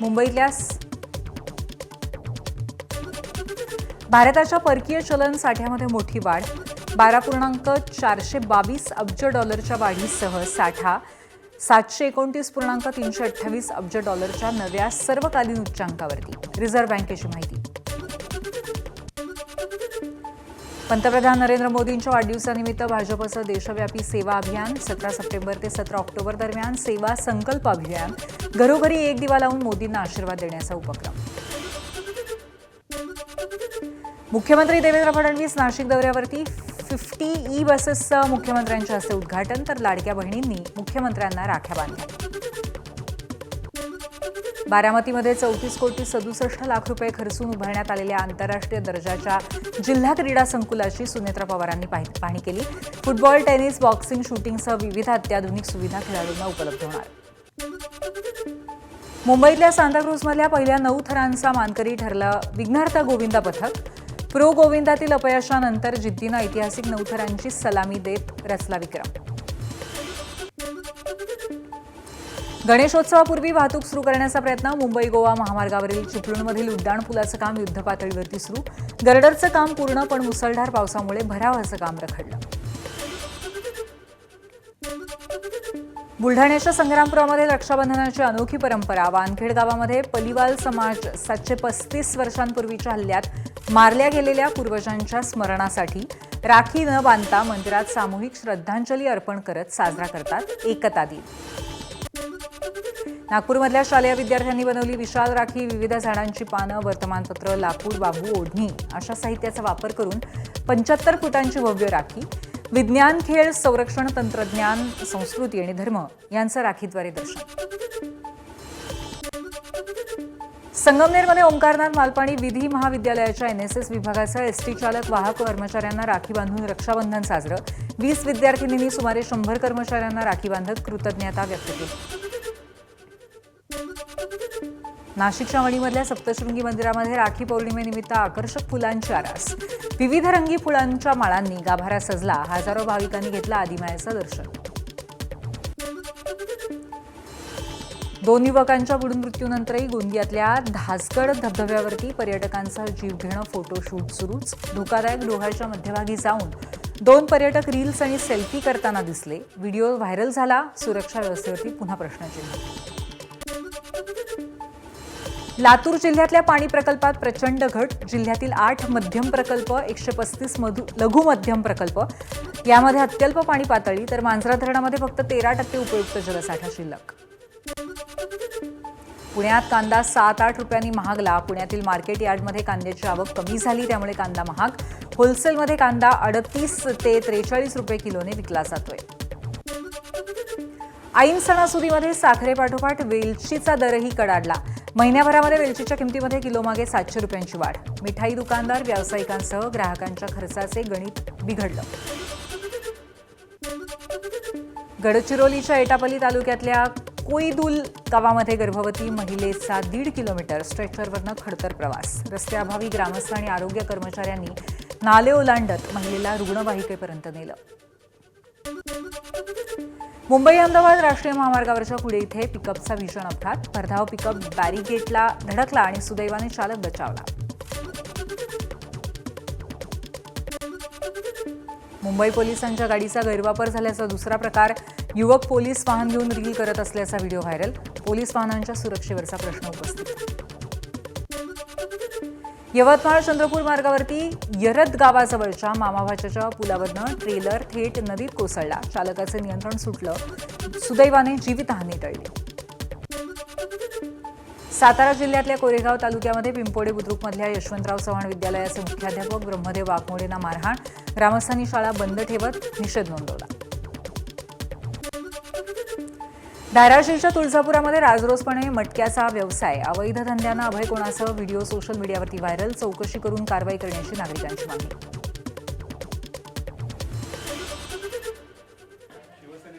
मुंबईतल्या भारताच्या परकीय चलन साठ्यामध्ये मोठी वाढ. 12.422 अब्ज डॉलरच्या वाढीसह साठा 729.328 अब्ज डॉलरच्या नव्या सर्वकालीन उच्चांकावरती. रिझर्व्ह बँकेची माहिती. पंतप्रधान नरेंद्र मोदींच्या वाढदिवसानिमित्त भाजपचं देशव्यापी सेवा अभियान. 17 सप्टेंबर ते 17 ऑक्टोबर दरम्यान सेवा संकल्प अभियान. घरोघरी एक दिवा लावून मोदींना आशीर्वाद देण्याचा उपक्रम. मुख्यमंत्री देवेंद्र फडणवीस नाशिक दौऱ्यावरती. 50 ई बसेसचं मुख्यमंत्र्यांच्या हस्ते उद्घाटन, तर लाडक्या बहिणींनी मुख्यमंत्र्यांना राख्या बांधल्या. बारामतीमध्ये 34,67 लाख रुपये खर्चून उभारण्यात आलेल्या आंतरराष्ट्रीय दर्जाच्या जिल्हा क्रीडा संकुलाची सुनेत्रा पवारांनी पाहणी केली. फुटबॉल, टेनिस, बॉक्सिंग, शूटिंगसह विविध अत्याधुनिक सुविधा खेळाडूंना उपलब्ध होणार. मुंबईतल्या सांताक्रूजमधल्या पहिल्या 9 थरांचा मानकरी ठरलं विघ्नहर्ता गोविंदा पथक. प्रो गोविंदातील अपयशानंतर जिद्दीनं ऐतिहासिक 9 थरांची सलामी देत रचला विक्रम. गणेशोत्सवापूर्वी वाहतूक सुरू करण्याचा प्रयत्न. मुंबई गोवा महामार्गावरील चिपळूणमधील उड्डाणपुलाचं काम युद्धपातळीवरती सुरू. गर्डरचं काम पूर्ण, पण मुसळधार पावसामुळे भरावाचं काम रखडलं. बुलढाण्याच्या संग्रामपुरामध्ये रक्षाबंधनाची अनोखी परंपरा. वानखेड गावामध्ये पलिवाल समाज 735 वर्षांपूर्वीच्या हल्ल्यात मारल्या गेलेल्या पूर्वजांच्या स्मरणासाठी राखी न बांधता मंदिरात सामूहिक श्रद्धांजली अर्पण करत साजरा करतात एकता दिन. नागपूरमधल्या शालेय विद्यार्थ्यांनी बनवली विशाल राखी. विविध झाडांची पानं, वर्तमानपत्र, लाकूड, बांबू, ओढणी अशा साहित्याचा वापर करून 75 फुटांची भव्य राखी. विज्ञान, खेळ, संरक्षण, तंत्रज्ञान, संस्कृती आणि धर्म यांचं राखीद्वारे दर्शन. संगमनेरमध्ये ओंकारनाथ मालपाणी विधी महाविद्यालयाच्या NSS विभागाचा एसटी चालक वाहक कर्मचाऱ्यांना राखी बांधून रक्षाबंधन साजरं. 20 विद्यार्थिनींनी सुमारे 100 कर्मचाऱ्यांना राखी बांधत कृतज्ञता व्यक्त केली. नाशिकच्या वणीमधल्या सप्तशृंगी मंदिरामध्ये राखी पौर्णिमेनिमित्त आकर्षक फुलांची आरास. विविध रंगी फुलांच्या माळांनी गाभारा सजला. हजारो भाविकांनी घेतलं आदिमायेचं दर्शन. 2 युवकांच्या बुडून मृत्यूनंतरही गोंदियातल्या धासगड धबधब्यावरती पर्यटकांचा जीवघेणं फोटोशूट सुरूच. धोकादायक डोहाच्या मध्यभागी जाऊन 2 पर्यटक रील्स आणि सेल्फी करताना दिसले. व्हिडिओ व्हायरल झाला. सुरक्षा व्यवस्थेवरती पुन्हा प्रश्नचिन्ह. लातूर जिल्ह्यातल्या पाणी प्रकल्पात प्रचंड घट. जिल्ह्यातील 8 मध्यम प्रकल्प, 135 लघु मध्यम प्रकल्प यामध्ये अत्यल्प पाणी पातळी, तर मांजरा धरणामध्ये फक्त 13% उपयुक्त जलसाठा शिल्लक. पुण्यात कांदा 7-8 रुपयांनी महागला. पुण्यातील मार्केट यार्डमध्ये कांद्याची आवक कमी झाली, त्यामुळे कांदा महाग. होलसेलमध्ये कांदा 38 ते 43 रुपये किलोने विकला जातोय. ऐन सणासुदीमध्ये साखरेपाठोपाठ वेलचीचा दरही कडाडला. महिन्याभरामध्ये वेलचीच्या किमतीमध्ये किलोमागे 700 रुपयांची वाढ. मिठाई दुकानदार, व्यावसायिकांसह ग्राहकांच्या खर्चाचे गणित बिघडलं. गडचिरोलीच्या एटापल्ली तालुक्यातल्या कोईदुल गावामध्ये गर्भवती महिलेचा 1.5 किलोमीटर स्ट्रेचरवरनं खडतर प्रवास. रस्त्याअभावी ग्रामस्थ आणि आरोग्य कर्मचाऱ्यांनी नाले ओलांडत महिलेला रुग्णवाहिकेपर्यंत नेलं. मुंबई अहमदाबाद राष्ट्रीय महामार्गावरच्या पुढे इथे पिकअपचा भीषण अपघात. भरधाव पिकअप बॅरिगेटला धडकला आणि सुदैवाने चालक बचावला. मुंबई पोलिसांच्या गाडीचा गैरवापर झाल्याचा दुसरा प्रकार. युवक पोलीस वाहन घेऊन रील करत असल्याचा व्हिडिओ व्हायरल. पोलीस वाहनांच्या सुरक्षेवरचा प्रश्न उपस्थित. यवतमाळ चंद्रपूर मार्गावरती यरद गावाजवळच्या मामाभाच्याच्या पुलावरनं ट्रेलर थेट नदीत कोसळला. चालकाचे नियंत्रण सुटलं. सुदैवाने जीवितहानी टळली. सातारा जिल्ह्यातल्या कोरेगाव तालुक्यामध्ये पिंपोडे बुद्रुकमधल्या यशवंतराव चव्हाण विद्यालयाचे मुख्याध्यापक ब्रह्मदेव वाघमोडेंना मारहाण. ग्रामस्थांनी शाळा बंद ठेवत निषेध नोंदवला. धाराशिवच्या तुळजापुरामध्ये राजरोसपणे मटक्याचा व्यवसाय. अवैध धंद्यांना अभय कोणासह व्हिडिओ सोशल मीडियावरती व्हायरल. चौकशी करून कारवाई करण्याची नागरिकांची मागणी.